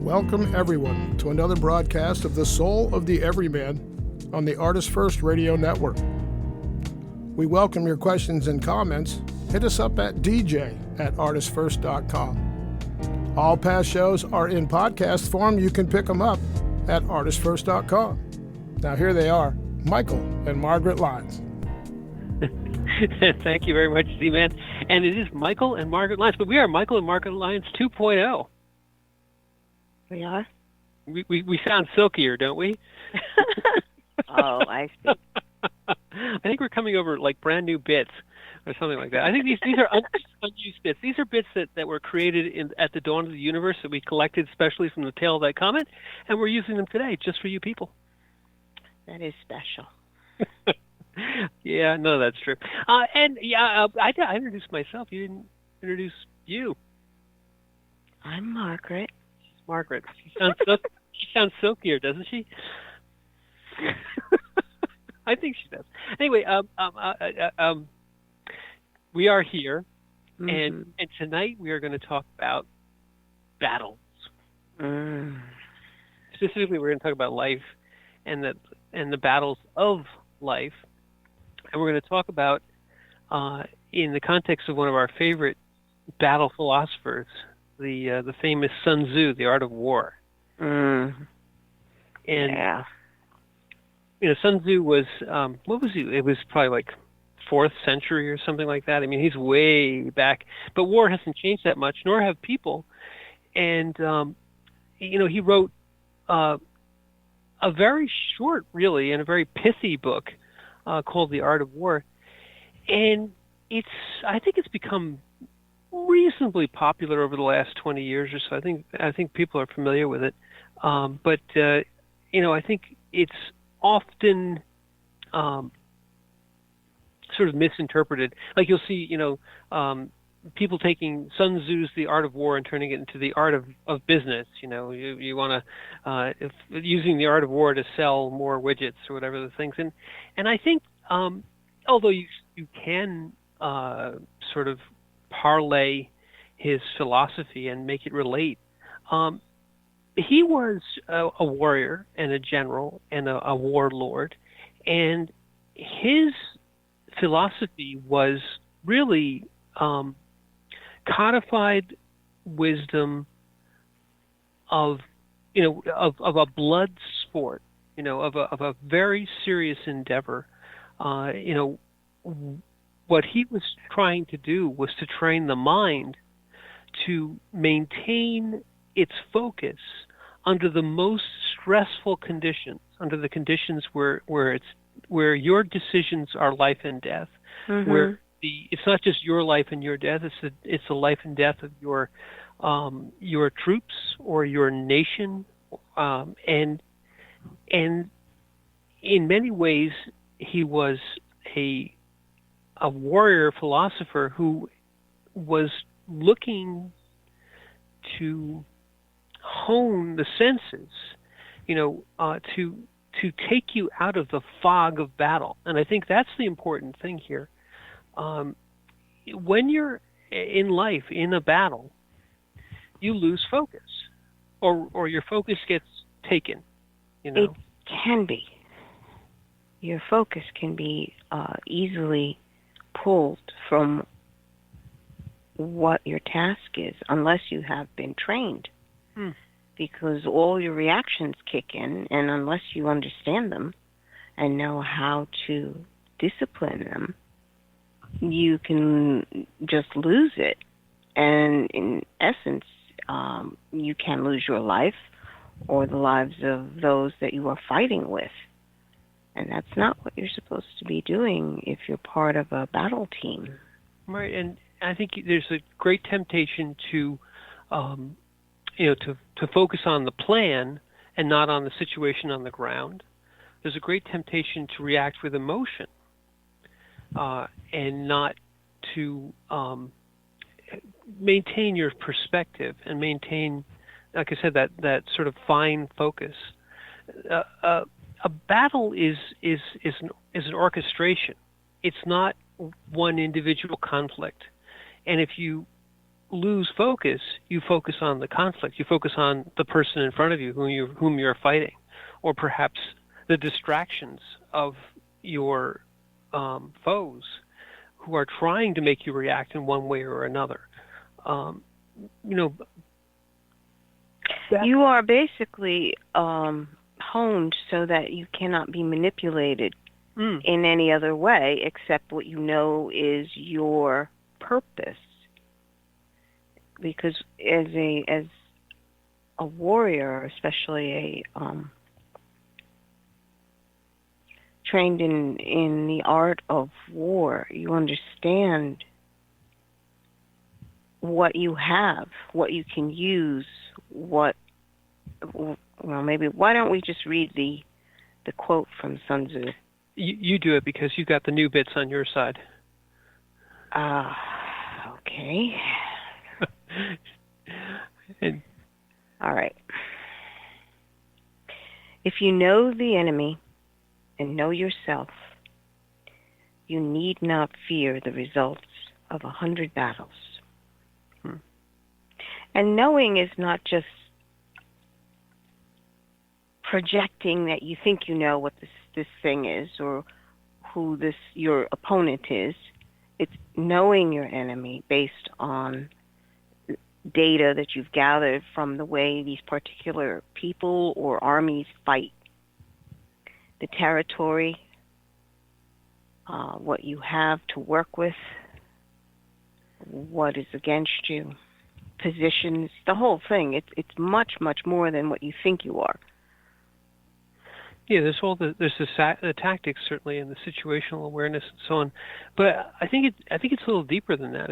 Welcome, everyone, to another broadcast of The Soul of the Everyman on the ArtistFirst Radio Network. We welcome your questions and comments. Hit us up at dj@artistfirst.com. All past shows are in podcast form. You can pick them up at artistfirst.com. Now, here they are, Michael and Margaret Lyons. Thank you very much, Z-Man. And it is Michael and Margaret Lyons, but we are Michael and Margaret Lyons 2.0. We are? We sound silkier, don't we? Oh, I see. I think we're coming over like brand new bits or something like that. I think these are unused bits. These are bits that were created at the dawn of the universe that we collected especially from the tail of that comet, and we're using them today just for you people. That is special. Yeah, no, that's true. I introduced myself. You didn't introduce you. I'm Margaret. Margaret. She sounds silkier, doesn't she? I think she does. Anyway, we are here, and tonight we are going to talk about battles. Specifically, we're going to talk about life and the battles of life, and we're going to talk about in the context of one of our favorite battle philosophers, the famous Sun Tzu, The Art of War. And yeah. You know, Sun Tzu was what was he? It was probably like 4th century or something like that. I mean, he's way back. But war hasn't changed that much, nor have people. And you know, he wrote a very short, really, and a very pithy book called The Art of War. And I think it's become reasonably popular over the last 20 years or so. I think people are familiar with it. But you know, I think it's often sort of misinterpreted. Like you'll see, you know, people taking Sun Tzu's The Art of War and turning it into the art of business. You know, you want to using the art of war to sell more widgets or whatever the things. And I think although you can sort of parlay his philosophy and make it relate, he was a warrior and a general and a warlord, and his philosophy was really codified wisdom of a blood sport, you know, of a very serious endeavor. You know, what he was trying to do was to train the mind to maintain its focus under the most stressful conditions, under the conditions where your decisions are life and death, where it's not just your life and your death, it's the life and death of your troops or your nation, and in many ways he was a warrior philosopher who was looking to hone the senses, you know, to take you out of the fog of battle. And I think that's the important thing here. When you're in life, in a battle, you lose focus, or your focus gets taken, you know. It can be. Your focus can be easily pulled from what your task is, unless you have been trained. Because all your reactions kick in, and unless you understand them and know how to discipline them, you can just lose it. And in essence, you can lose your life or the lives of those that you are fighting with. And that's not what you're supposed to be doing if you're part of a battle team. Right, and I think there's a great temptation to you know, to focus on the plan and not on the situation on the ground. There's a great temptation to react with emotion and not to maintain your perspective and maintain, like I said, that sort of fine focus. A battle is an orchestration. It's not one individual conflict. And if you lose focus, you focus on the conflict. You focus on the person in front of you whom you're fighting, or perhaps the distractions of your foes who are trying to make you react in one way or another. You know, you are basically honed so that you cannot be manipulated in any other way except what you know is your purpose. Because as a warrior, especially a trained in the art of war, you understand what you have, what you can use, well, maybe why don't we just read the quote from Sun Tzu? You do it because you got the new bits on your side. Okay. All right. If you know the enemy and know yourself, you need not fear the results of 100 battles. And knowing is not just projecting that you think you know what this thing is or who your opponent is. It's knowing your enemy based on data that you've gathered from the way these particular people or armies fight, the territory, what you have to work with, what is against you, positions, the whole thing. It's much, much more than what you think you are. Yeah, there's the tactics certainly, and the situational awareness and so on. But I think it's a little deeper than that.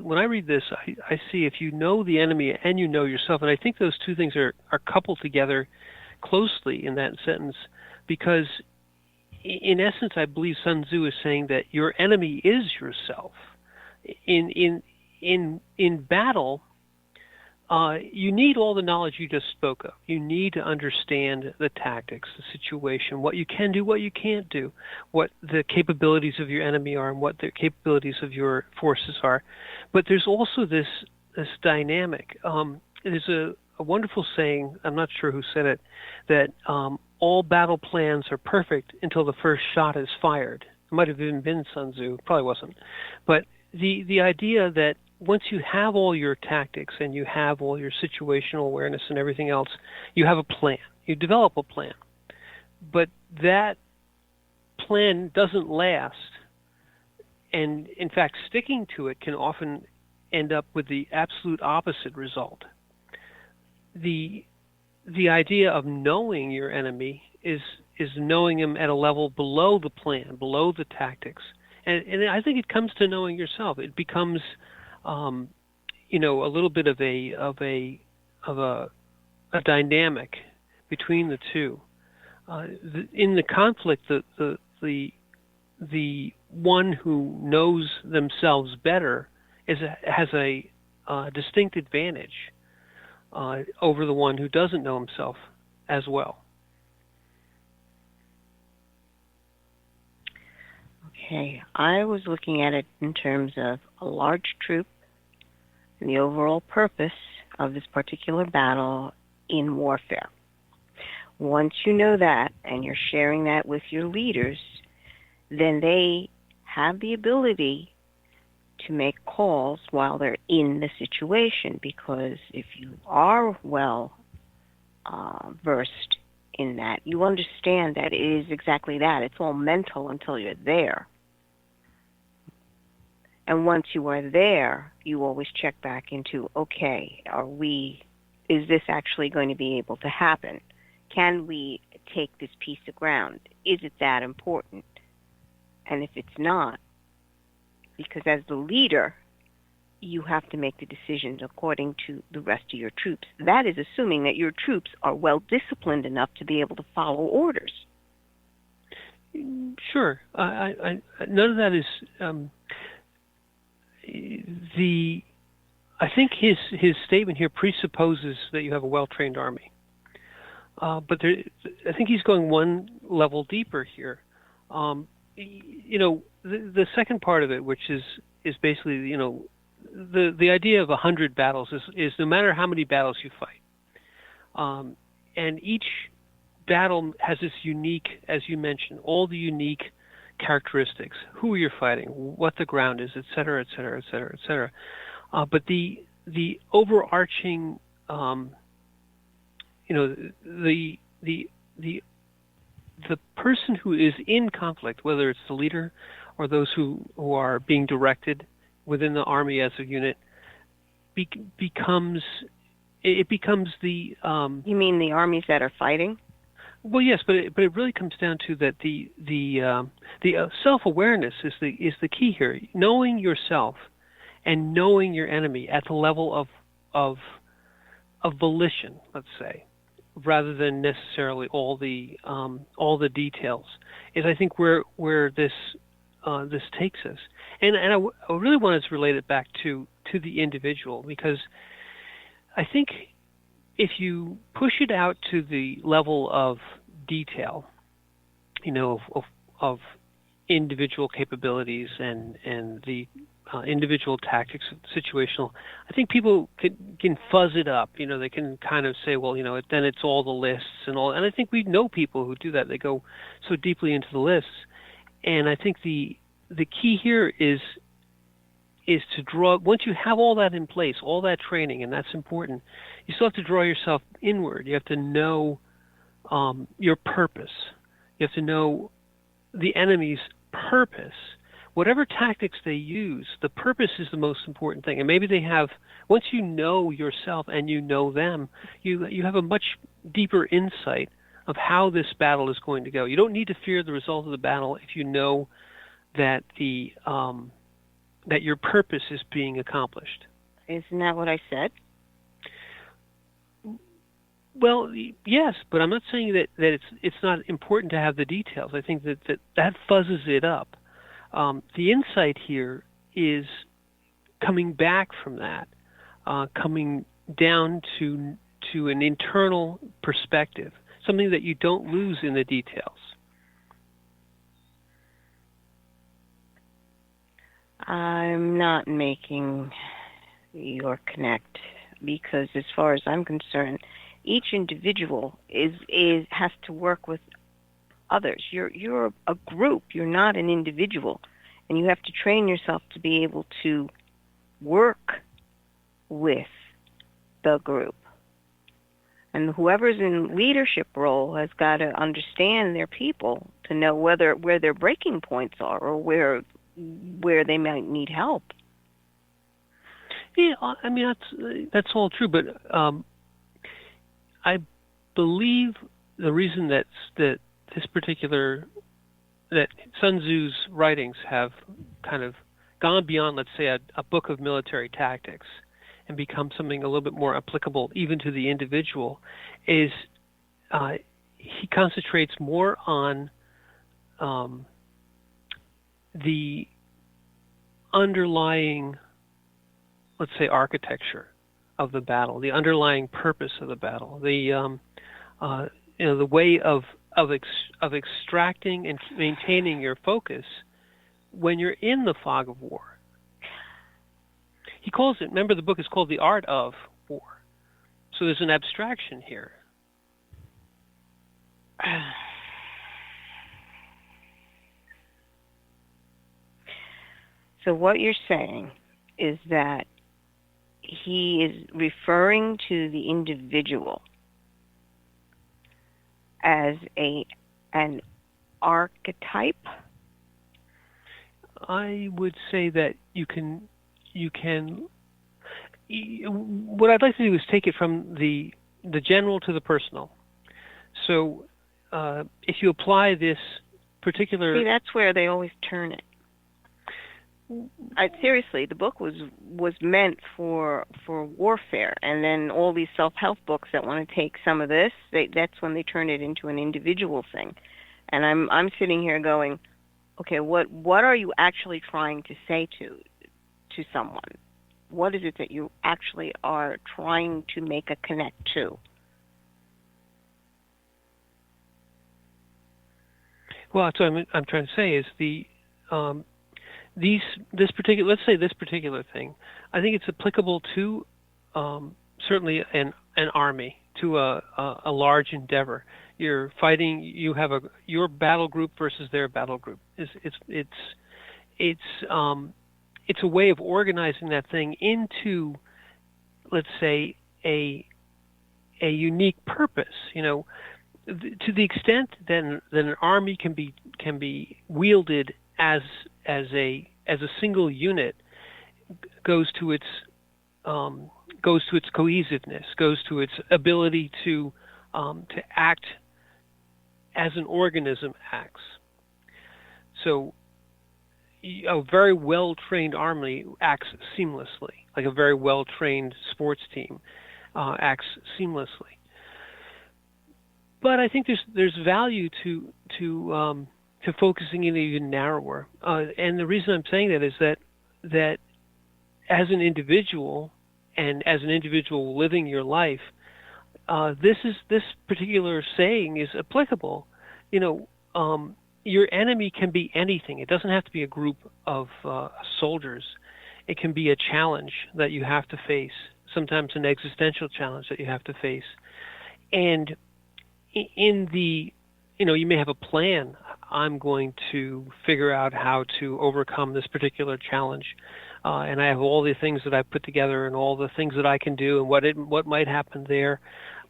When I read this, I see if you know the enemy and you know yourself, and I think those two things are coupled together closely in that sentence, because in essence, I believe Sun Tzu is saying that your enemy is yourself. In battle, you need all the knowledge you just spoke of. You need to understand the tactics, the situation, what you can do, what you can't do, what the capabilities of your enemy are, and what the capabilities of your forces are. But there's also this dynamic. There's a wonderful saying, I'm not sure who said it, that all battle plans are perfect until the first shot is fired. It might have even been Sun Tzu, probably wasn't. But the idea that once you have all your tactics and you have all your situational awareness and everything else, you have a plan. You develop a plan. But that plan doesn't last. And in fact, sticking to it can often end up with the absolute opposite result. The idea of knowing your enemy is knowing him at a level below the plan, below the tactics. And I think it comes to knowing yourself. It becomes a little bit of a dynamic between the two. In the conflict, the one who knows themselves better has a distinct advantage over the one who doesn't know himself as well. Okay, I was looking at it in terms of a large troop and the overall purpose of this particular battle in warfare. Once you know that and you're sharing that with your leaders, then they have the ability to make calls while they're in the situation, because if you are well versed in that, you understand that it is exactly that. It's all mental until you're there. And once you are there, you always check back into, okay, is this actually going to be able to happen? Can we take this piece of ground? Is it that important? And if it's not, because as the leader, you have to make the decisions according to the rest of your troops. That is assuming that your troops are well disciplined enough to be able to follow orders. Sure. None of that is... I think his statement here presupposes that you have a well-trained army, but I think he's going one level deeper here. The second part of it, which is basically the idea of 100 battles is no matter how many battles you fight, and each battle has this unique, as you mentioned, all the unique characteristics: who you're fighting, what the ground is, et cetera, et cetera, et cetera, et cetera. But the overarching, the person who is in conflict, whether it's the leader or those who are being directed within the army as a unit, becomes the. You mean the armies that are fighting? Well, yes, but it really comes down to that the self-awareness is the key here. Knowing yourself and knowing your enemy at the level of volition, let's say, rather than necessarily all the details, is I think where this takes us. And I really wanted to relate it back to the individual, because I think if you push it out to the level of detail, of individual capabilities and the individual tactics, situational, I think people can fuzz it up. They can kind of say, well, then it's all the lists and all. And I think we know people who do that. They go so deeply into the lists. And I think the key here is to draw, once you have all that in place, all that training, and that's important, you still have to draw yourself inward. You have to know your purpose. You have to know the enemy's purpose. Whatever tactics they use, the purpose is the most important thing. And maybe they have, once you know yourself and you know them, you have a much deeper insight of how this battle is going to go. You don't need to fear the result of the battle if you know that that your purpose is being accomplished. Isn't that what I said? Well, yes, but I'm not saying that it's not important to have the details. I think that fuzzes it up. The insight here is coming back from that, coming down to an internal perspective, something that you don't lose in the details. I'm not making your connect, because as far as I'm concerned, each individual has to work with others. You're a group. You're not an individual, and you have to train yourself to be able to work with the group. And whoever's in leadership role has got to understand their people to know where their breaking points are, or where they might need help. Yeah, I mean that's all true, but I believe the reason that Sun Tzu's writings have kind of gone beyond, let's say, a book of military tactics and become something a little bit more applicable even to the individual, is he concentrates more on the underlying, let's say, architecture of the battle, the underlying purpose of the battle, the way of extracting and maintaining your focus when you're in the fog of war. He calls it, remember the book is called The Art of War. So there's an abstraction here. So what you're saying is that he is referring to the individual as an archetype? I would say that you can. What I'd like to do is take it from the general to the personal. So if you apply this particular... See, that's where they always turn it. Seriously, the book was meant for warfare, and then all these self-help books that want to take some of this, that's when they turn it into an individual thing. And I'm sitting here going, okay, what are you actually trying to say to someone? What is it that you actually are trying to make a connect to? Well, that's what I'm trying to say is this particular, let's say this particular thing, I think it's applicable to certainly an army, to a large endeavor. You're fighting. You have your battle group versus their battle group. It's it's a way of organizing that thing into, let's say, a unique purpose. To the extent that an army can be wielded as a single unit, goes to its cohesiveness, goes to its ability to act as an organism acts. So a very well-trained army acts seamlessly, like a very well-trained sports team acts seamlessly. But I think there's value to focusing in even narrower. And the reason I'm saying that is that as an individual and as an individual living your life, this particular saying is applicable. Your enemy can be anything. It doesn't have to be a group of soldiers. It can be a challenge that you have to face, sometimes an existential challenge that you have to face. And in the, you may have a plan. I'm going to figure out how to overcome this particular challenge. And I have all the things that I've put together and all the things that I can do and what might happen there.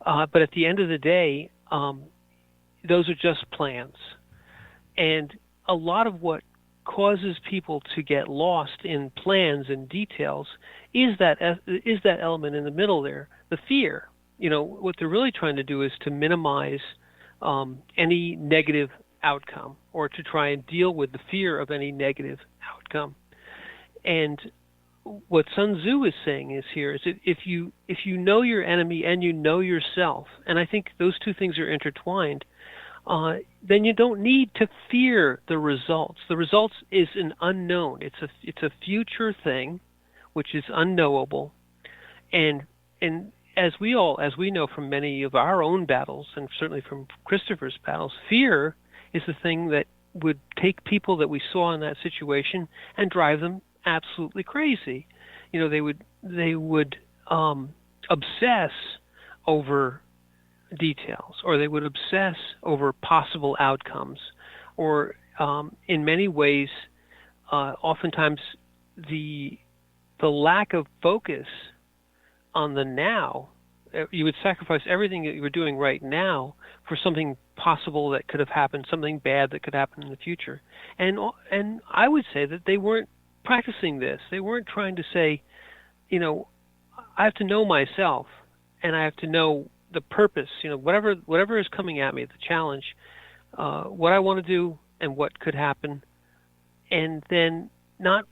But at the end of the day, those are just plans. And a lot of what causes people to get lost in plans and details is that element in the middle there, the fear. What they're really trying to do is to minimize any negative outcome, or to try and deal with the fear of any negative outcome. And what Sun Tzu is saying is that if you know your enemy and you know yourself, and I think those two things are intertwined, then you don't need to fear the results. The results is an unknown. It's a future thing, which is unknowable, and as we know from many of our own battles, and certainly from Christopher's battles, fear is the thing that would take people that we saw in that situation and drive them absolutely crazy. They would obsess over details, or they would obsess over possible outcomes, or in many ways, oftentimes the lack of focus on the now. You would sacrifice everything that you were doing right now for something possible that could have happened, something bad that could happen in the future. And I would say that they weren't practicing this. They weren't trying to say, I have to know myself, and I have to know the purpose. Whatever is coming at me, the challenge, what I want to do, and what could happen, and then not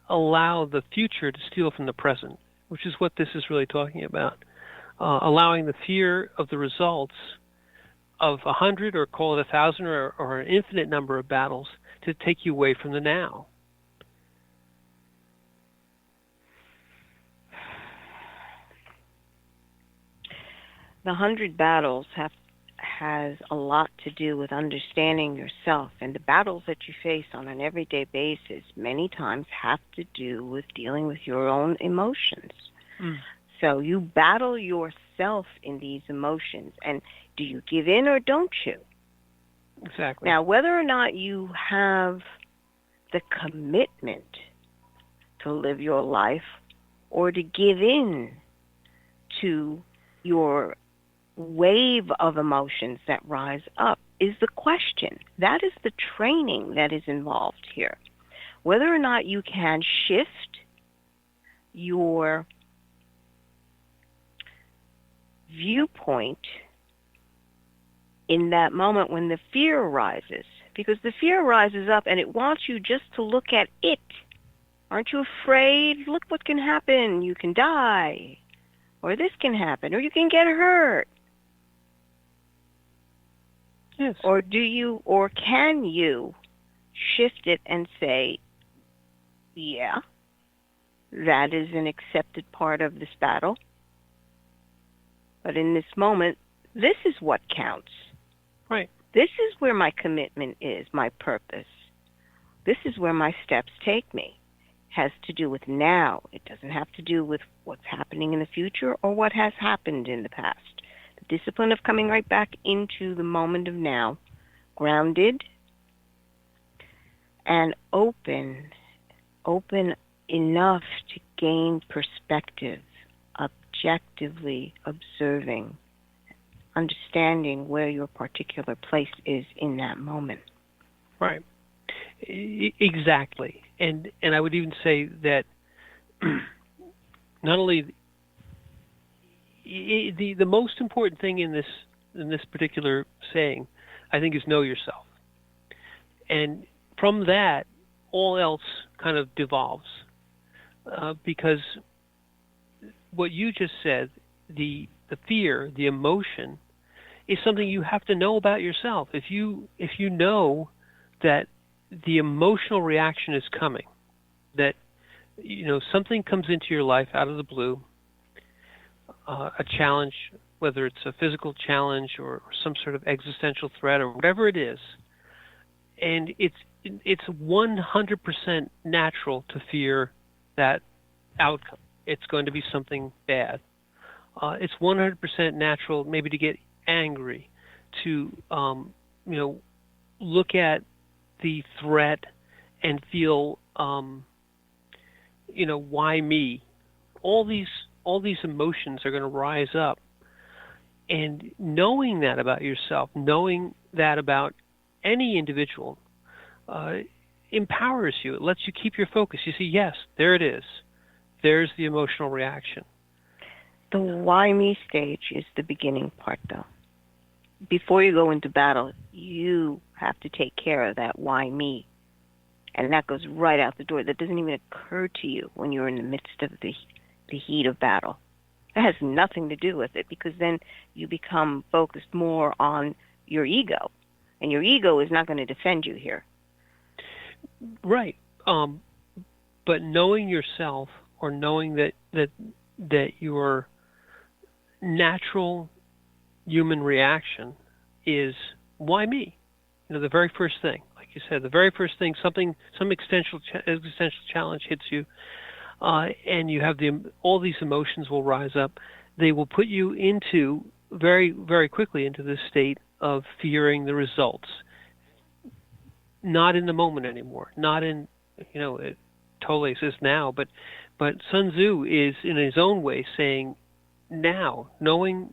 allow the future to steal from the present, which is what this is really talking about. Allowing the fear of the results of 100, or call it 1,000, or an infinite number of battles to take you away from the now. The 100 battles has a lot to do with understanding yourself, and the battles that you face on an everyday basis many times have to do with dealing with your own emotions. So you battle yourself in these emotions, and do you give in or don't you? Exactly. Now, whether or not you have the commitment to live your life or to give in to your wave of emotions that rise up is the question. That is the training that is involved here. Whether or not you can shift your viewpoint in that moment when the fear arises, because the fear rises up and it wants you just to look at it. Aren't you afraid? Look what can happen. You can die, or this can happen, or you can get hurt. Yes. Or can you shift it and say, yeah, that is an accepted part of this battle, but in this moment, this is what counts. Right. This is where my commitment is, my purpose. This is where my steps take me. Has to do with now. It doesn't have to do with what's happening in the future or what has happened in the past. The discipline of coming right back into the moment of now, grounded and open enough to gain perspective, objectively observing, understanding where your particular place is in that moment. Right. Exactly. And I would even say that not only the most important thing in this particular saying, I think, is know yourself. And from that, all else kind of devolves, because what you just said, the fear, the emotion, is something you have to know about yourself. If you know that the emotional reaction is coming, that something comes into your life out of the blue, a challenge, whether it's a physical challenge or some sort of existential threat or whatever it is, and it's 100% natural to fear that outcome. It's going to be something bad. It's 100% natural maybe to get angry, to look at the threat and feel why me? All these emotions are going to rise up. And knowing that about yourself, knowing that about any individual, empowers you. It lets you keep your focus. You see, yes, there it is. There's the emotional reaction. The why me stage is the beginning part, though. Before you go into battle, you have to take care of that why me. And that goes right out the door. That doesn't even occur to you when you're in the midst of the heat of battle. It has nothing to do with it, because then you become focused more on your ego. And your ego is not going to defend you here. Right. But knowing yourself, or knowing that your natural human reaction is, why me? The very first thing, like you said, the very first thing, some existential challenge hits you, and you have all these emotions will rise up. They will put you into very, very quickly into this state of fearing the results. Not in the moment anymore. Not in, Tolle says now, but Sun Tzu is in his own way saying now, knowing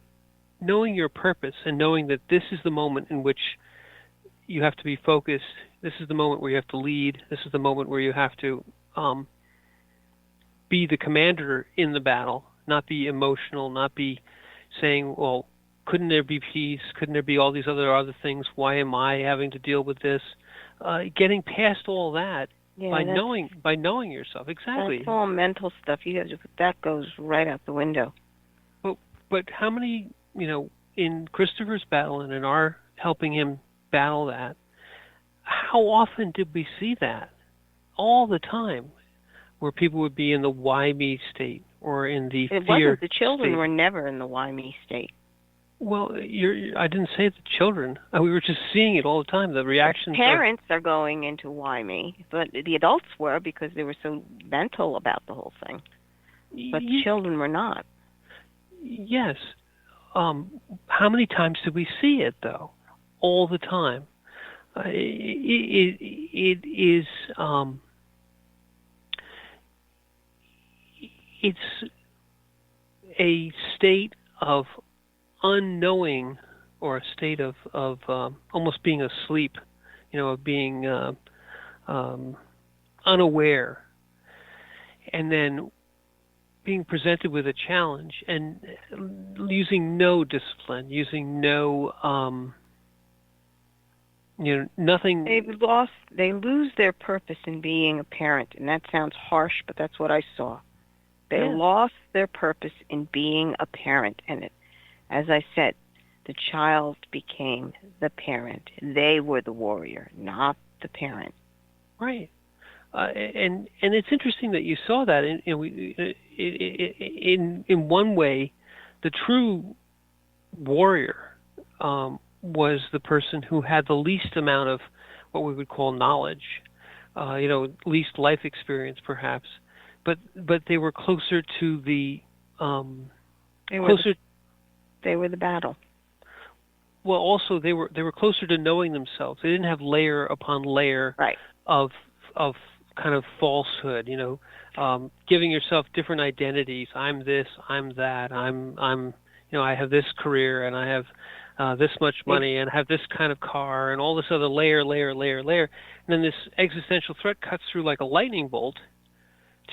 your purpose and knowing that this is the moment in which you have to be focused. This is the moment where you have to lead. This is the moment where you have to be the commander in the battle, not be emotional, not be saying, well, couldn't there be peace? Couldn't there be all these other things? Why am I having to deal with this? Getting past all that by knowing yourself. Exactly. That's all mental stuff. That goes right out the window. But how many, in Christopher's battle and in our helping him battle that, how often did we see that? All the time, where people would be in the why me state or in the fear wasn't. The children state. Were never in the why me state. Well, I didn't say the children. We were just seeing it all the time. The reactions. Parents are going into why me, but the adults were, because they were so mental about the whole thing. But the children were not. Yes. How many times did we see it, though? All the time. It is. It's a state of unknowing, or a state of almost being asleep, of being unaware, and then being presented with a challenge and using no discipline, using no, nothing. They lose their purpose in being a parent, and that sounds harsh, but that's what I saw. They lost their purpose in being a parent, and as I said, the child became the parent. They were the warrior, not the parent. Right. And it's interesting that you saw that. In one way, the true warrior was the person who had the least amount of what we would call knowledge, least life experience perhaps, but they were closer to the They were the battle. Well, also they were closer to knowing themselves. They didn't have layer upon layer Right. of kind of falsehood. Giving yourself different identities. I'm this. I'm that. I have this career and I have this much money and I have this kind of car and all this other layer, and then this existential threat cuts through like a lightning bolt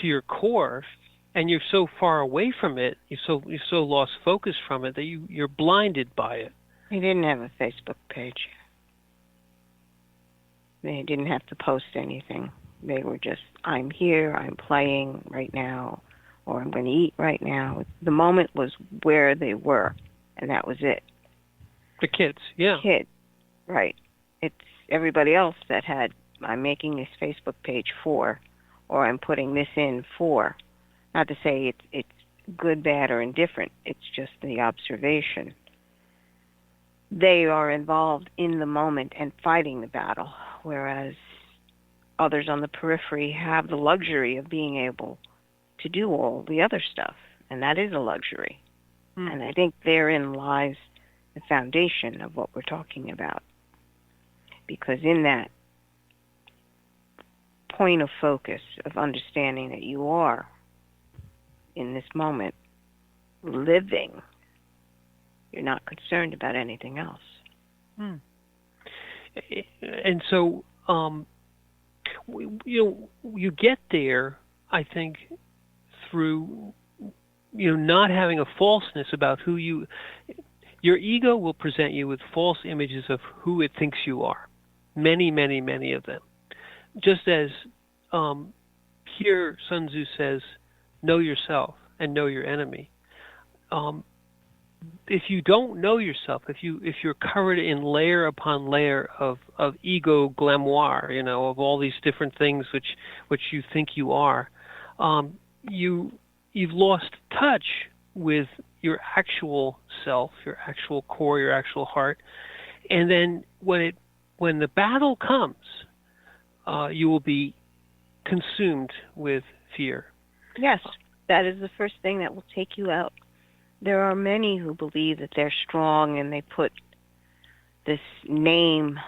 to your core, and you're so far away from it, you've so lost focus from it that you're blinded by it. They didn't have a Facebook page. They didn't have to post anything. They were just, I'm here, I'm playing right now, or I'm going to eat right now. The moment was where they were, and that was it. The kids, yeah. Kid, right. It's everybody else that had, I'm making this Facebook page for, or I'm putting this in for. Not to say it's good, bad, or indifferent. It's just the observation. They are involved in the moment and fighting the battle, whereas others on the periphery have the luxury of being able to do all the other stuff, and that is a luxury. And I think therein lies the foundation of what we're talking about. Because in that point of focus of understanding that you are, in this moment, living, you're not concerned about anything else. And so, you get there, I think, through, not having a falseness about who your ego will present you with false images of who it thinks you are. Many, many, many of them. Just as here Sun Tzu says, know yourself and know your enemy. If you don't know yourself, if you're covered in layer upon layer of ego glamour, of all these different things which you think you are, you've lost touch with your actual self, your actual core, your actual heart. And then when the battle comes, you will be consumed with fear. Yes, that is the first thing that will take you out. There are many who believe that they're strong and they put this name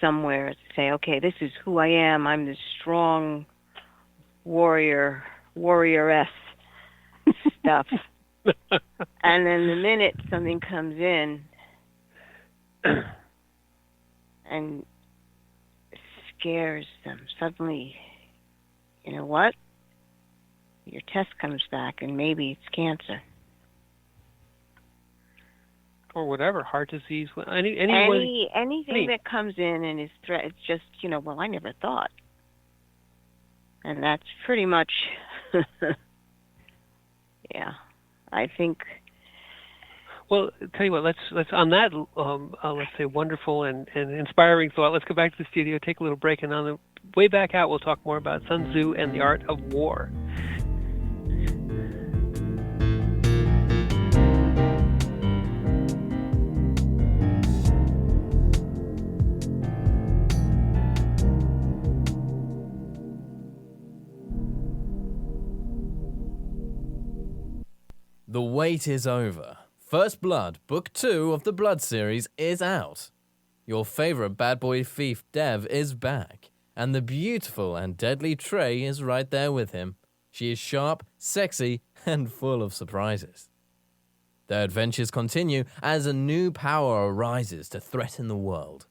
somewhere to say, okay, this is who I am. I'm this strong warrioress stuff. And then the minute something comes in and scares them, suddenly, you know what? Your test comes back and maybe it's cancer. Or whatever, heart disease, anything that comes in and is threat. It's just, well, I never thought. And that's pretty much, yeah, I think. Well, tell you what, let's on that, let's say wonderful and inspiring thought, let's go back to the studio, take a little break, and on the way back out, we'll talk more about Sun Tzu and the art of war. The wait is over. First Blood, Book 2 of the Blood series is out. Your favorite bad boy thief Dev is back, and the beautiful and deadly Trey is right there with him. She is sharp, sexy, and full of surprises. Their adventures continue as a new power arises to threaten the world.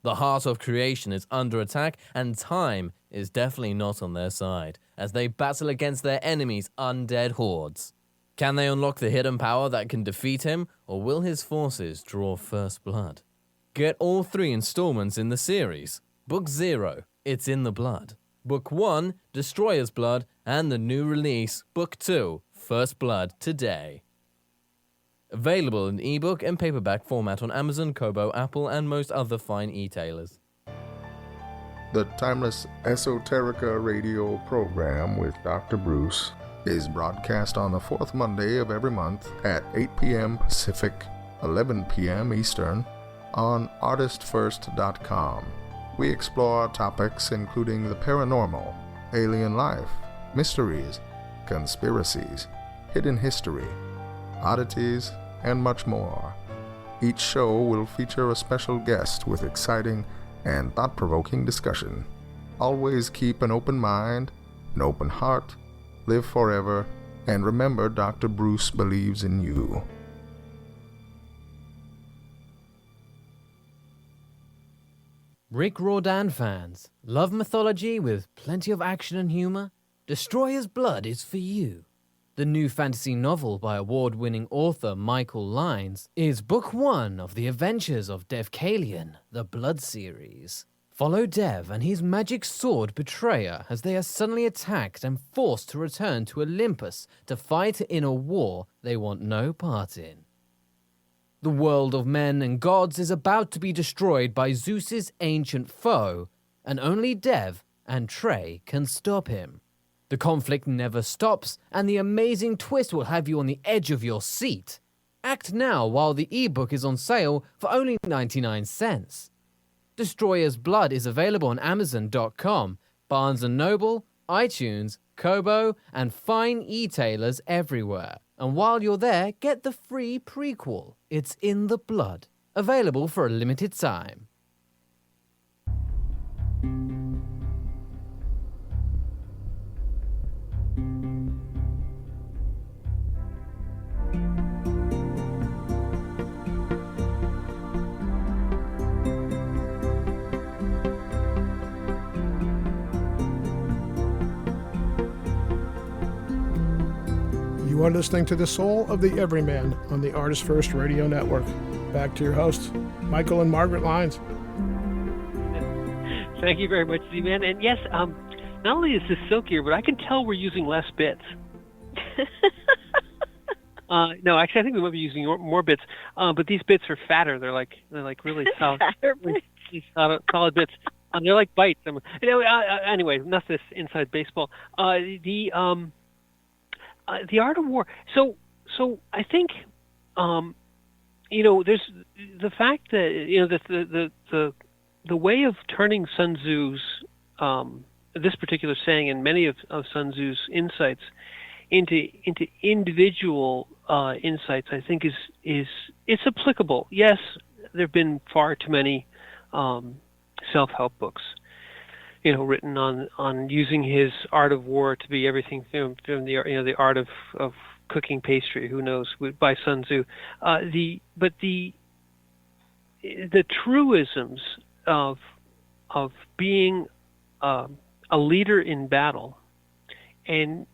The heart of creation is under attack, and time is definitely not on their side as they battle against their enemies' undead hordes. Can they unlock the hidden power that can defeat him, or will his forces draw first blood? Get all 3 installments in the series. Book 0, It's in the Blood. Book 1, Destroyer's Blood, and the new release, Book 2, First Blood, today. Available in ebook and paperback format on Amazon, Kobo, Apple, and most other fine e-tailers. The Timeless Esoterica radio program with Dr. Bruce is broadcast on the 4th Monday of every month at 8 p.m. Pacific, 11 p.m. Eastern on ArtistFirst.com. We explore topics including the paranormal, alien life, mysteries, conspiracies, hidden history, oddities, and much more. Each show will feature a special guest with exciting and thought-provoking discussion. Always keep an open mind, an open heart, live forever, and remember Dr. Bruce believes in you. Rick Riordan fans, love mythology with plenty of action and humor? Destroyer's Blood is for you. The new fantasy novel by award-winning author Michael Lynes is book 1 of the adventures of Devkalion, the Blood series. Follow Dev and his magic sword Betrayer as they are suddenly attacked and forced to return to Olympus to fight in a war they want no part in. The world of men and gods is about to be destroyed by Zeus's ancient foe, and only Dev and Trey can stop him. The conflict never stops, and the amazing twist will have you on the edge of your seat. Act now while the ebook is on sale for only 99 cents. Destroyer's Blood is available on Amazon.com, Barnes & Noble, iTunes, Kobo, and fine e-tailers everywhere. And while you're there, get the free prequel, It's in the Blood, available for a limited time. You are listening to The Soul of the Everyman on the ArtistFirst Radio Network. Back to your hosts, Michael and Margaret Lynes. Thank you very much, Z-Man. And yes, not only is this silkier, but I can tell we're using less bits. No, actually, I think we might be using more bits. But these bits are fatter. They're like really solid, solid bits. They're like bites. Anyway, enough of this inside baseball. The art of war. So I think, there's the fact that the way of turning Sun Tzu's this particular saying and many of Sun Tzu's insights into individual insights, I think it's applicable. Yes, there have been far too many self-help books, written on using his art of war to be everything from the art of cooking pastry, who knows, by Sun Tzu. But the truisms of being a leader in battle and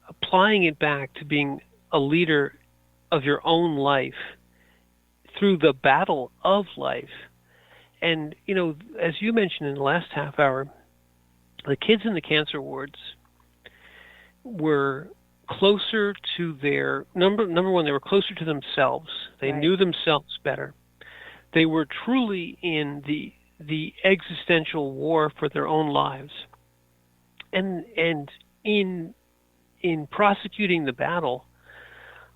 applying it back to being a leader of your own life through the battle of life. And, as you mentioned in the last half hour, the kids in the cancer wards were closer to their, number one, they were closer to themselves. They Right. knew themselves better. They were truly in the existential war for their own lives. And in prosecuting the battle,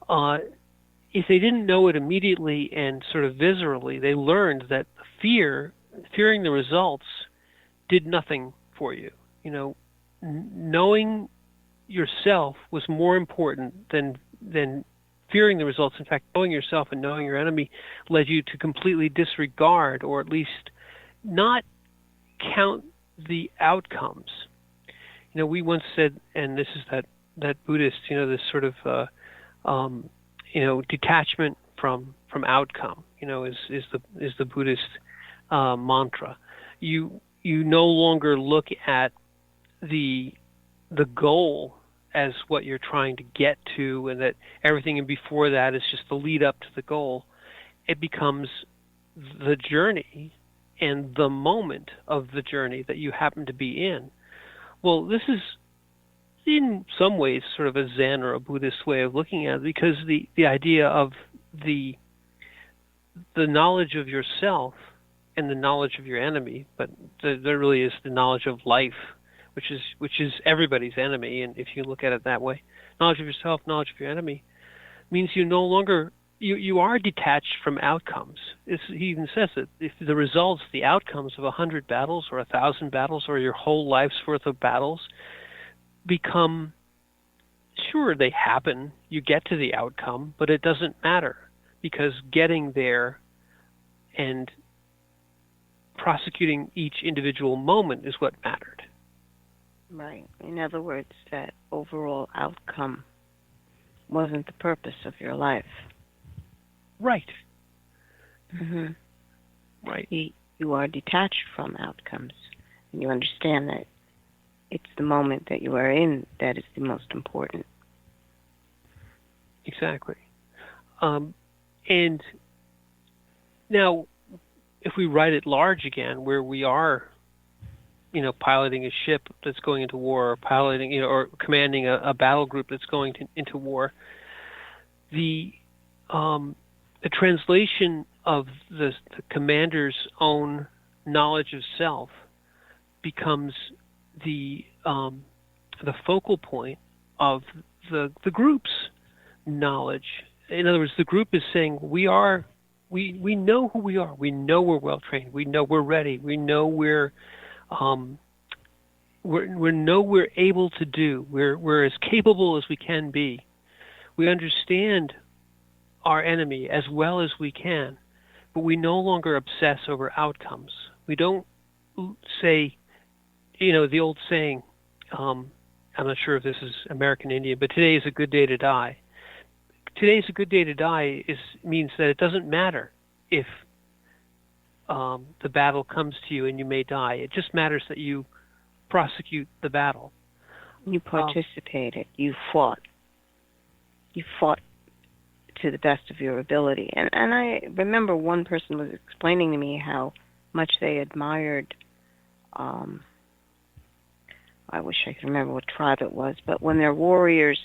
if they didn't know it immediately and sort of viscerally, they learned that fearing the results did nothing for you. Knowing yourself was more important than fearing the results. In fact, knowing yourself and knowing your enemy led you to completely disregard, or at least not count the outcomes. We once said, and this is that Buddhist, this sort of detachment from outcome, is the Buddhist mantra. You no longer look at the goal as what you're trying to get to, and that everything in before that is just the lead up to the goal. It becomes the journey and the moment of the journey that you happen to be in. Well, this is in some ways sort of a Zen or a Buddhist way of looking at it, because the idea of the knowledge of yourself and the knowledge of your enemy, but there really is the knowledge of life, which is everybody's enemy. And if you look at it that way, knowledge of yourself, knowledge of your enemy, means you no longer you are detached from outcomes. He even says that if the results, the outcomes of 100 battles or 1,000 battles or your whole life's worth of battles become, sure, they happen. You get to the outcome, but it doesn't matter because getting there and prosecuting each individual moment is what mattered. Right. In other words, that overall outcome wasn't the purpose of your life. Right. Mm-hmm. Right. You are detached from outcomes, and you understand that it's the moment that you are in that is the most important. Exactly. And now, if we write it large again, where we are, piloting a ship that's going into war, or piloting, or commanding a battle group that's going into war, the translation of the commander's own knowledge of self becomes the focal point of the group's knowledge. In other words, the group is saying we know who we are. We know we're well trained. We know we're ready. We know we're able to do. We're as capable as we can be. We understand our enemy as well as we can, but we no longer obsess over outcomes. We don't say, the old saying, I'm not sure if this is American Indian, but today is a good day to die. Today's a good day to die means that it doesn't matter if the battle comes to you and you may die. It just matters that you prosecute the battle. You participated. You fought. You fought to the best of your ability. And I remember one person was explaining to me how much they admired, I wish I could remember what tribe it was, but when their warriors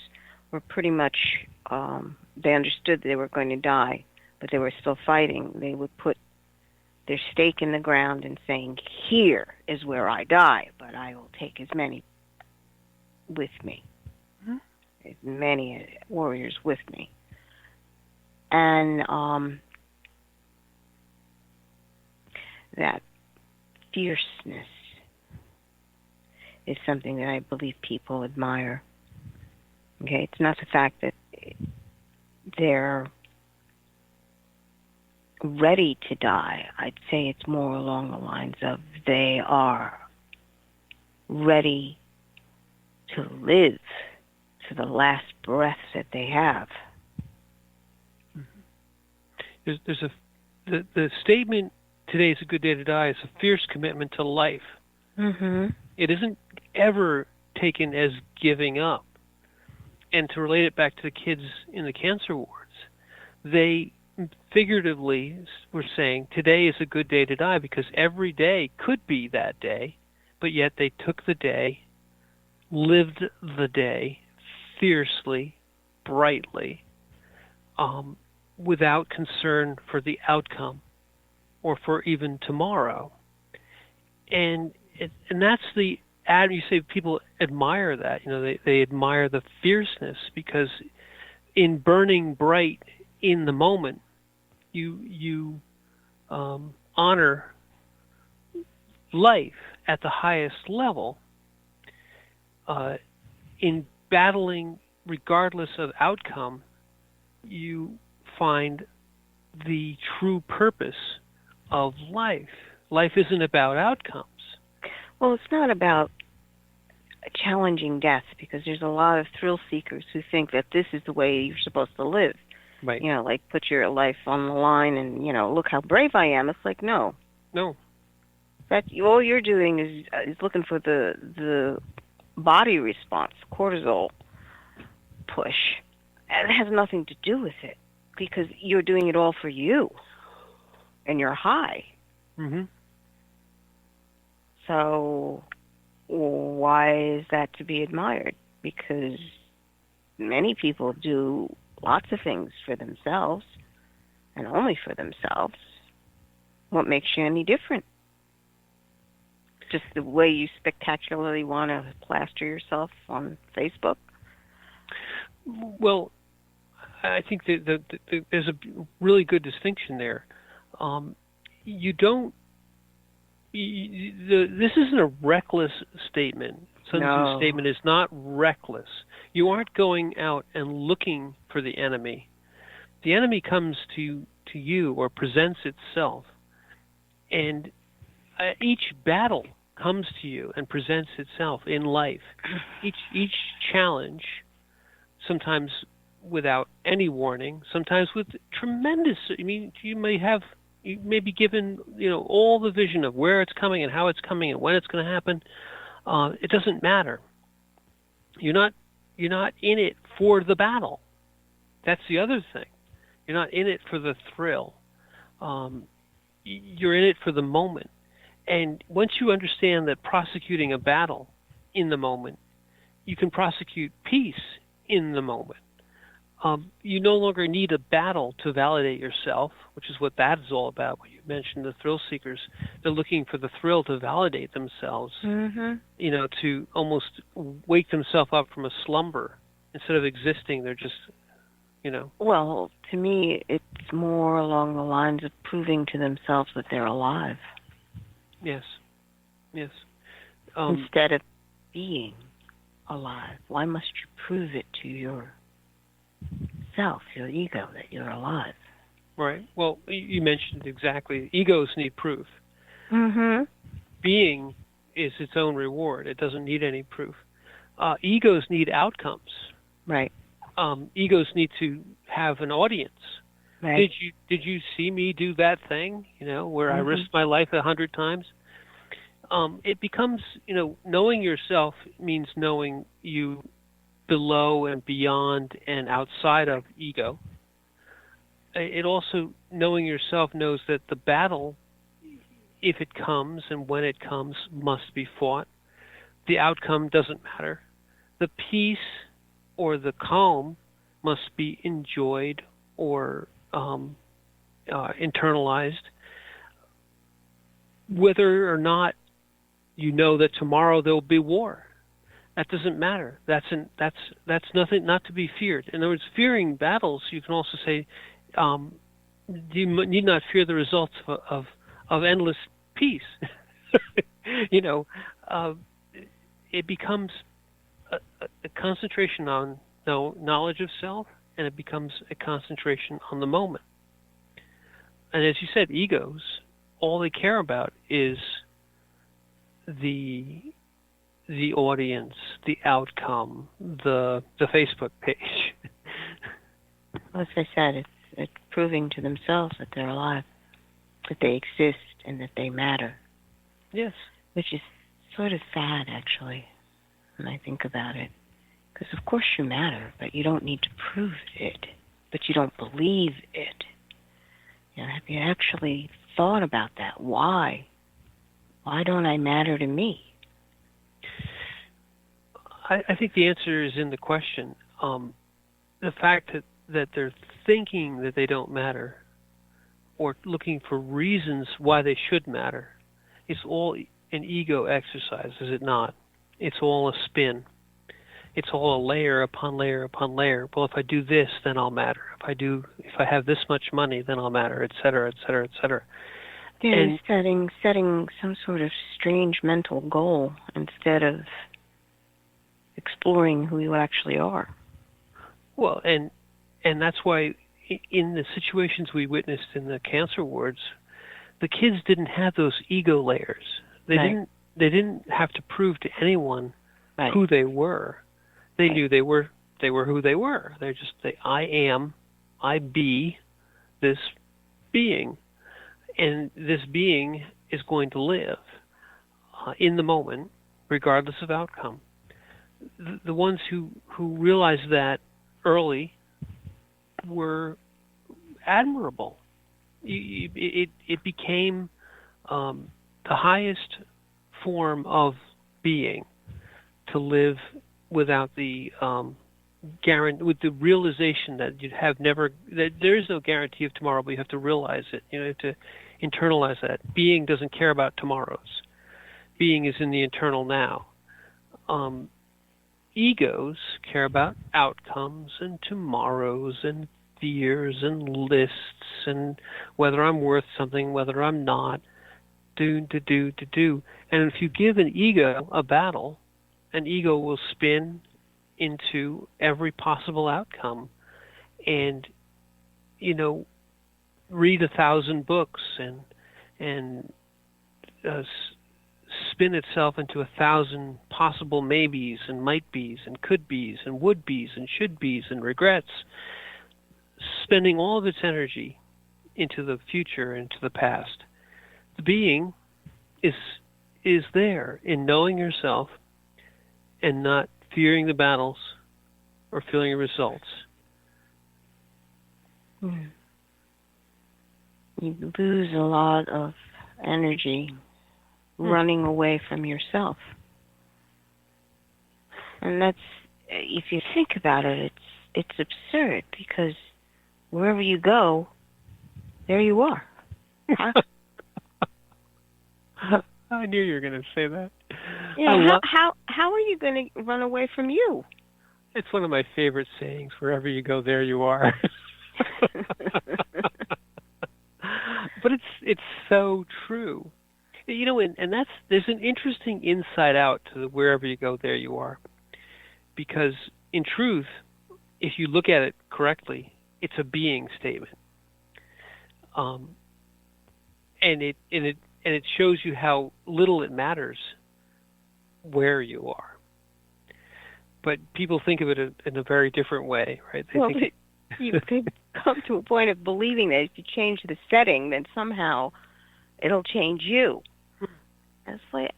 were pretty much, they understood they were going to die, but they were still fighting, they would put their stake in the ground and saying, here is where I die, but I will take as many with me, as many warriors with me. And that fierceness is something that I believe people admire. Okay, it's not the fact that they're ready to die. I'd say it's more along the lines of they are ready to live to the last breath that they have. The statement, today is a good day to die, is a fierce commitment to life. Mm-hmm. It isn't ever taken as giving up. And to relate it back to the kids in the cancer wards, they figuratively were saying, today is a good day to die, because every day could be that day, but yet they took the day, lived the day fiercely, brightly, without concern for the outcome or for even tomorrow. And that's the ad. You say people admire that. They admire the fierceness, because in burning bright in the moment, you honor life at the highest level. In battling, regardless of outcome, you find the true purpose of life. Life isn't about outcomes. Well, it's not about challenging death, because there's a lot of thrill seekers who think that this is the way you're supposed to live. Right. Like put your life on the line and, look how brave I am. It's like, no. No. That all you're doing is looking for the body response, cortisol push. And it has nothing to do with it, because you're doing it all for you, and you're high. Mm-hmm. So why is that to be admired? Because many people do lots of things for themselves, and only for themselves. What makes you any different? Just the way you spectacularly want to plaster yourself on Facebook? Well, I think that there's a really good distinction there. You don't. This isn't a reckless statement. Sun Tzu's statement is not reckless. You aren't going out and looking for the enemy. The enemy comes to you or presents itself, and each battle comes to you and presents itself in life. Each challenge, sometimes without any warning, sometimes with tremendous. I mean, you may be given, all the vision of where it's coming and how it's coming and when it's going to happen. It doesn't matter. You're not in it for the battle. That's the other thing. You're not in it for the thrill. You're in it for the moment. And once you understand that prosecuting a battle in the moment, you can prosecute peace in the moment. You no longer need a battle to validate yourself, which is what that is all about. When you mentioned the thrill seekers, they're looking for the thrill to validate themselves, to almost wake themselves up from a slumber. Instead of existing, they're just, Well, to me, it's more along the lines of proving to themselves that they're alive. Yes. Instead of being alive. Why must you prove it to yourself, your ego, that you're alive? Right. Well, you mentioned exactly. Egos need proof. Mm-hmm. Being is its own reward. It doesn't need any proof. Egos need outcomes. Right. Egos need to have an audience. Right. Did you see me do that thing? Where I risked my life 100 times. It becomes, knowing yourself means knowing you below and beyond and outside of ego. It also, knowing yourself, knows that the battle, if it comes and when it comes, must be fought. The outcome doesn't matter. The peace or the calm must be enjoyed or internalized. Whether or not you know that tomorrow there will be war, that doesn't matter. That's nothing, not to be feared. In other words, fearing battles, you can also say, you need not fear the results of endless peace. It becomes a concentration on knowledge of self, and it becomes a concentration on the moment. And as you said, egos, all they care about is the audience, the outcome, the Facebook page. Well, as I said, it's proving to themselves that they're alive, that they exist, and that they matter. Yes. Which is sort of sad, actually, when I think about it. Because of course you matter, but you don't need to prove it. But you don't believe it. Have you actually thought about that? Why? Why don't I matter to me? I think the answer is in the question. The fact that they're thinking that they don't matter or looking for reasons why they should matter, it's all an ego exercise, is it not? It's all a spin. It's all a layer upon layer upon layer. Well, if I do this, then I'll matter. If I have this much money, then I'll matter, et cetera, et cetera, et cetera. Yeah, and setting some sort of strange mental goal instead of exploring who you actually are. Well, and that's why in the situations we witnessed in the cancer wards, the kids didn't have those ego layers. They didn't have to prove to anyone who they were. They knew they were who they were. I be this being, and this being is going to live in the moment, regardless of outcome. The ones who realized that early were admirable. It became the highest form of being to live without the with the realization that that there is no guarantee of tomorrow, but you have to realize it. You have to internalize that. Being doesn't care about tomorrows. Being is in the eternal now. Egos care about outcomes and tomorrows and fears and lists and whether I'm worth something, whether I'm not, do. And if you give an ego a battle, an ego will spin into every possible outcome and, read 1,000 books and spin itself into 1,000 possible maybes and might be's and could be's and would be's and should be's and regrets, spending all of its energy into the future, into the past. The being is there in knowing yourself and not fearing the battles or feeling the results. You lose a lot of energy running away from yourself. And that's, if you think about it, it's absurd, because wherever you go, there you are. I knew you were going to say that. Yeah, how are you going to run away from you? It's one of my favorite sayings. Wherever you go, there you are. But it's so true. And there's an interesting inside out to the wherever you go, there you are. Because in truth, if you look at it correctly, it's a being statement. And it shows you how little it matters where you are. But people think of it in a very different way, right? You could come to a point of believing that if you change the setting, then somehow it'll change you. It's like,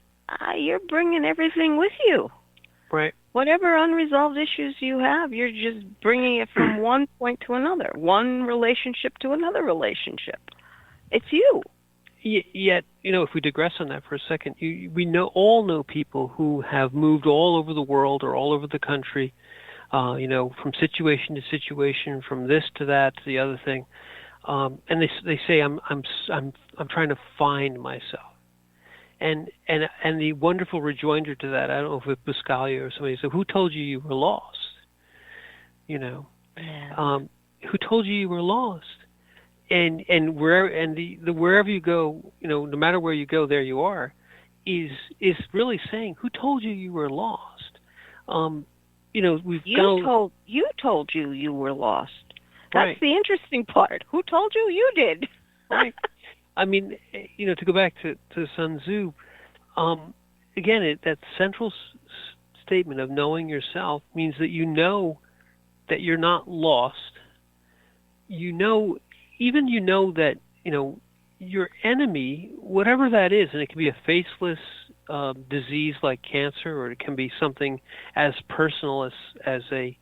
you're bringing everything with you. Right. Whatever unresolved issues you have, you're just bringing it from one point to another, one relationship to another relationship. It's you. Yet, if we digress on that for a second, we all know people who have moved all over the world or all over the country, from situation to situation, from this to that to the other thing, and they say, I'm trying to find myself, and the wonderful rejoinder to that, I don't know if it was Buscaglia or somebody said, who told you were lost? Yeah. Who told you were lost? And wherever you go, no matter where you go, there you are, is really saying, who told you were lost? You told you were lost. That's right. The interesting part. Who told you? You did. Right. I mean, to go back to Sun Tzu, again, that central statement of knowing yourself means that you know that you're not lost. That your enemy, whatever that is, and it can be a faceless disease like cancer, or it can be something as personal as a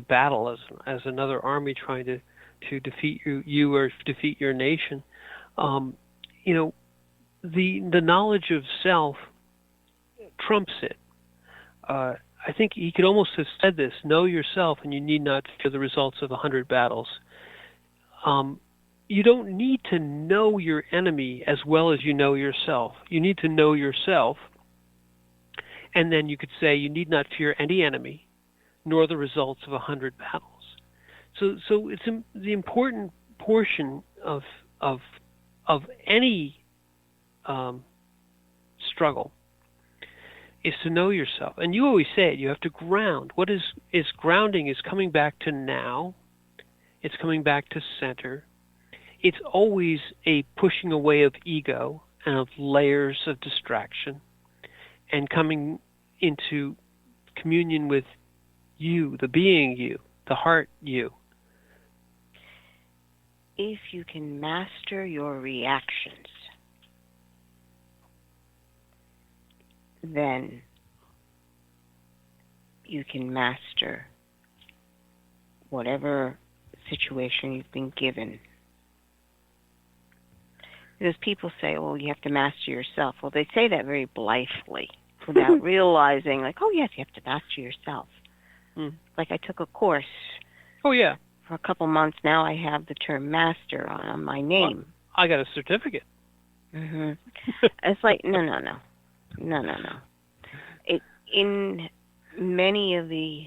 battle, as another army trying to defeat you or defeat your nation. The knowledge of self trumps it. I think he could almost have said this: know yourself, and you need not fear the results of 100 battles. You don't need to know your enemy as well as you know yourself. You need to know yourself, and then you could say you need not fear any enemy, nor the results of 100 battles. So it's the important portion of any struggle is to know yourself. And you always say it, you have to ground. What is grounding is coming back to now. It's coming back to center. It's always a pushing away of ego and of layers of distraction and coming into communion with you, the being you, the heart you. If you can master your reactions, then you can master whatever situation you've been given. Because people say, well, you have to master yourself. Well, they say that very blithely without realizing, like, oh, yes, you have to master yourself. Like I took a course. Oh, yeah. For a couple months now, I have the term master on my name. Well, I got a certificate. Mm-hmm. It's like, no. In many of the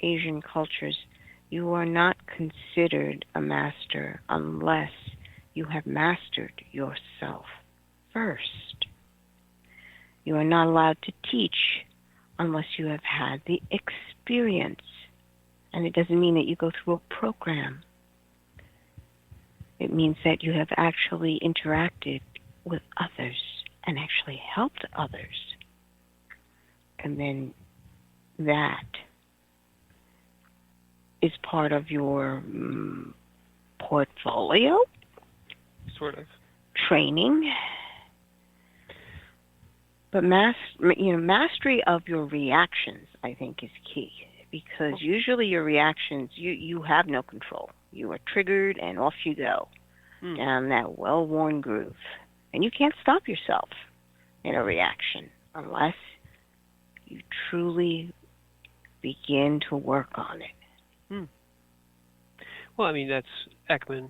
Asian cultures, You are not considered a master unless you have mastered yourself first. You are not allowed to teach unless you have had the experience. And it doesn't mean that you go through a program. It means that you have actually interacted with others and actually helped others. And then that is part of your portfolio, Sort of. training. But mastery of your reactions, I think, is key. Because usually your reactions, you have no control. You are triggered and off you go down that well-worn groove. And you can't stop yourself in a reaction unless you truly begin to work on it. Well, I mean, that's Ekman.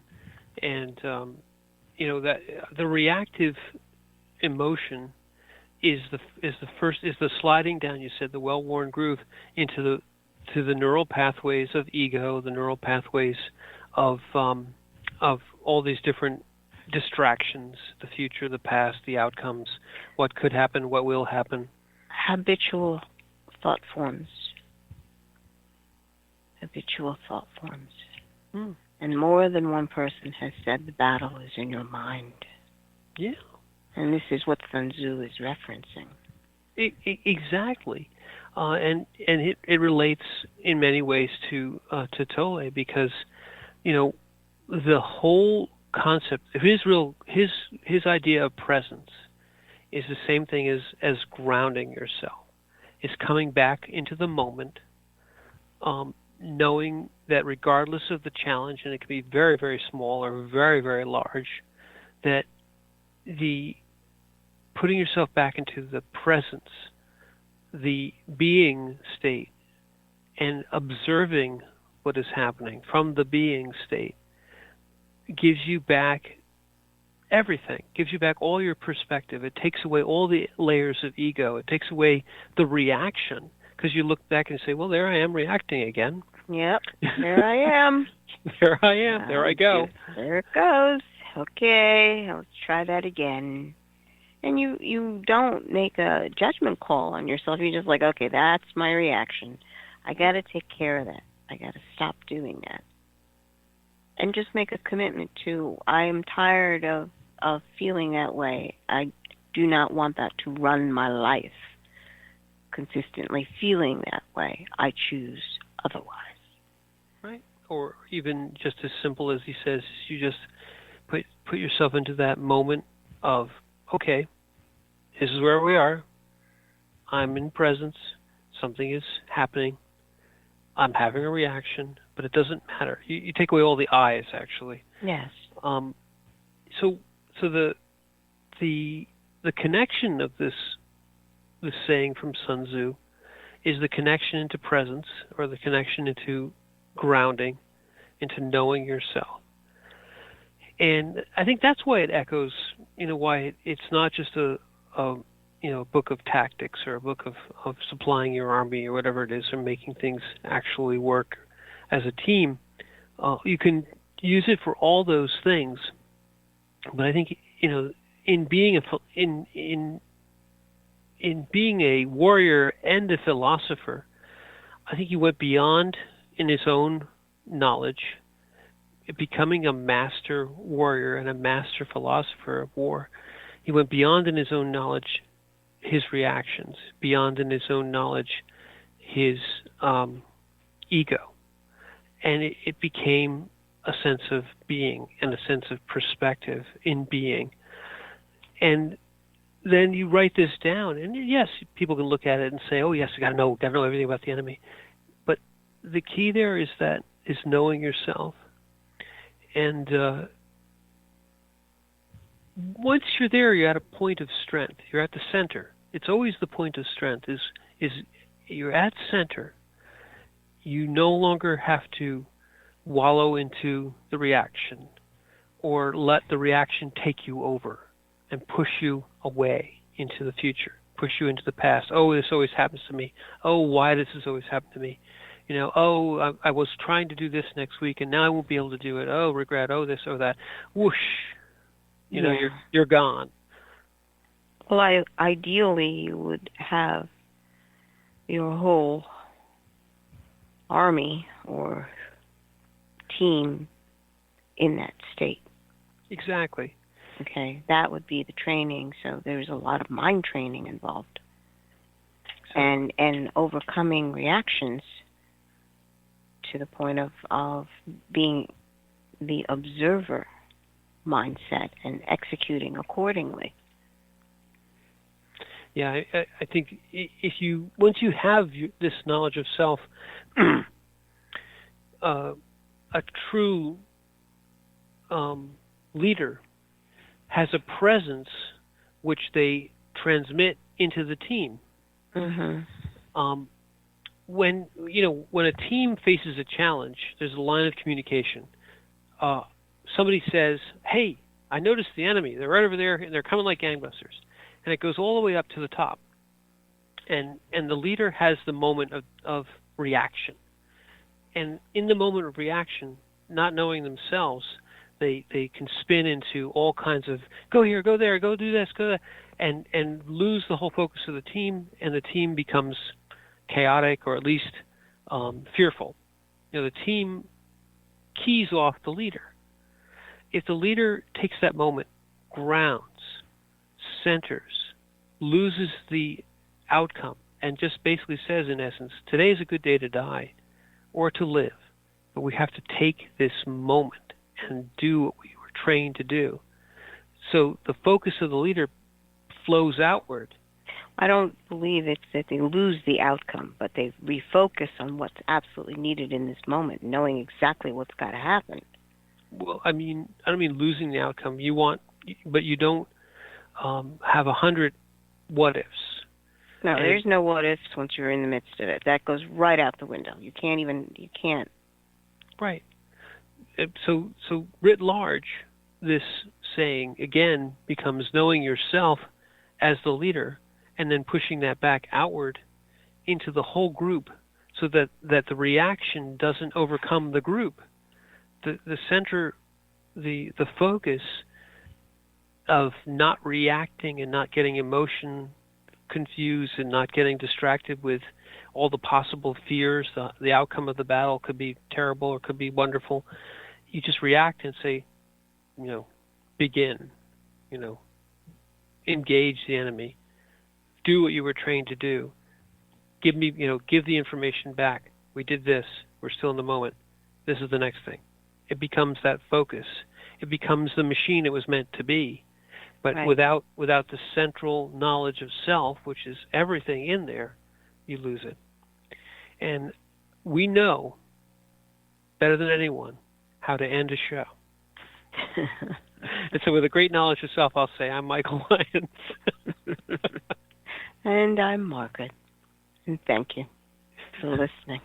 And, that the reactive emotion is the sliding down, you said, the well-worn groove into the neural pathways of ego, the neural pathways of all these different distractions, the future, the past, the outcomes, what could happen, what will happen. Habitual thought forms. And more than one person has said the battle is in your mind. Yeah. And this is what Sun Tzu is referencing. Exactly. And it relates in many ways to Tolle, because the whole concept of his idea of presence is the same thing as grounding yourself. It's coming back into the moment, knowing that regardless of the challenge, and it can be very, very small or very, very large, that the putting yourself back into the presence, the being state, and observing what is happening from the being state gives you back everything, gives you back all your perspective. It takes away all the layers of ego. It takes away the reaction, because you look back and say, well, there I am reacting again. Yep, there I am. There I am. There I go. There it goes. Okay, let's try that again. And you don't make a judgment call on yourself. You're just like, okay, that's my reaction. I got to take care of that. I got to stop doing that. And just make a commitment to, I am tired of feeling that way. I do not want that to run my life. Consistently feeling that way. I choose otherwise. Right. Or even just as simple as he says, you just put yourself into that moment of, okay, this is where we are. I'm in presence. Something is happening. I'm having a reaction, but it doesn't matter. You take away all the I's, actually. Yes. So the connection of this saying from Sun Tzu is the connection into presence, or the connection into grounding, into knowing yourself. And I think that's why it echoes, why it's not just a book of tactics, or a book of supplying your army, or whatever it is, or making things actually work as a team. You can use it for all those things, but I think in being a warrior and a philosopher, I think he went beyond in his own knowledge, becoming a master warrior and a master philosopher of war. He went beyond in his own knowledge his reactions, beyond in his own knowledge his ego. And it became a sense of being and a sense of perspective in being. And then you write this down, and yes, people can look at it and say, oh yes, I gotta know everything about the enemy. But the key there is knowing yourself. And once you're there, you're at a point of strength. You're at the center. It's always the point of strength. Is you're at center. You no longer have to wallow into the reaction, or let the reaction take you over and push you away into the future, push you into the past. Oh, this always happens to me. Oh, why does this always happen to me? I was trying to do this next week and now I won't be able to do it. Oh, regret. Oh, this or that. Whoosh. You're gone. Well, ideally, you would have your whole army or team in that state. Exactly. Okay, that would be the training. So there's a lot of mind training involved, and overcoming reactions to the point of being the observer mindset and executing accordingly. Yeah, I think once you have this knowledge of self, a true leader has a presence which they transmit into the team. Mm-hmm. When a team faces a challenge, there's a line of communication. Somebody says, "Hey, I noticed the enemy. They're right over there, and they're coming like gangbusters." And it goes all the way up to the top. And the leader has the moment of reaction. And in the moment of reaction, not knowing themselves, they can spin into all kinds of go here, go there, go do this, go that, and lose the whole focus of the team, and the team becomes chaotic or at least fearful. The team keys off the leader. If the leader takes that moment, grounds, centers, loses the outcome, and just basically says, in essence, today is a good day to die or to live, but we have to take this moment and do what we were trained to do. So the focus of the leader flows outward. I don't believe it's that they lose the outcome, but they refocus on what's absolutely needed in this moment, knowing exactly what's got to happen. Well, I don't mean losing the outcome. But you don't have 100 what ifs. No, there's no what ifs once you're in the midst of it. That goes right out the window. You can't. Right. So writ large, this saying again becomes knowing yourself as the leader, and then pushing that back outward into the whole group, so that the reaction doesn't overcome the group. The center, the focus of not reacting and not getting emotion confused and not getting distracted with all the possible fears. The outcome of the battle could be terrible or could be wonderful. You just react and say, begin, engage the enemy, do what you were trained to do. Give the information back. We did this. We're still in the moment. This is the next thing. It becomes that focus. It becomes the machine it was meant to be. But right. without the central knowledge of self, which is everything in there, you lose it. And we know better than anyone how to end a show. And so with a great knowledge of self, I'll say, I'm Michael Lyons. And I'm Margaret. And thank you for listening.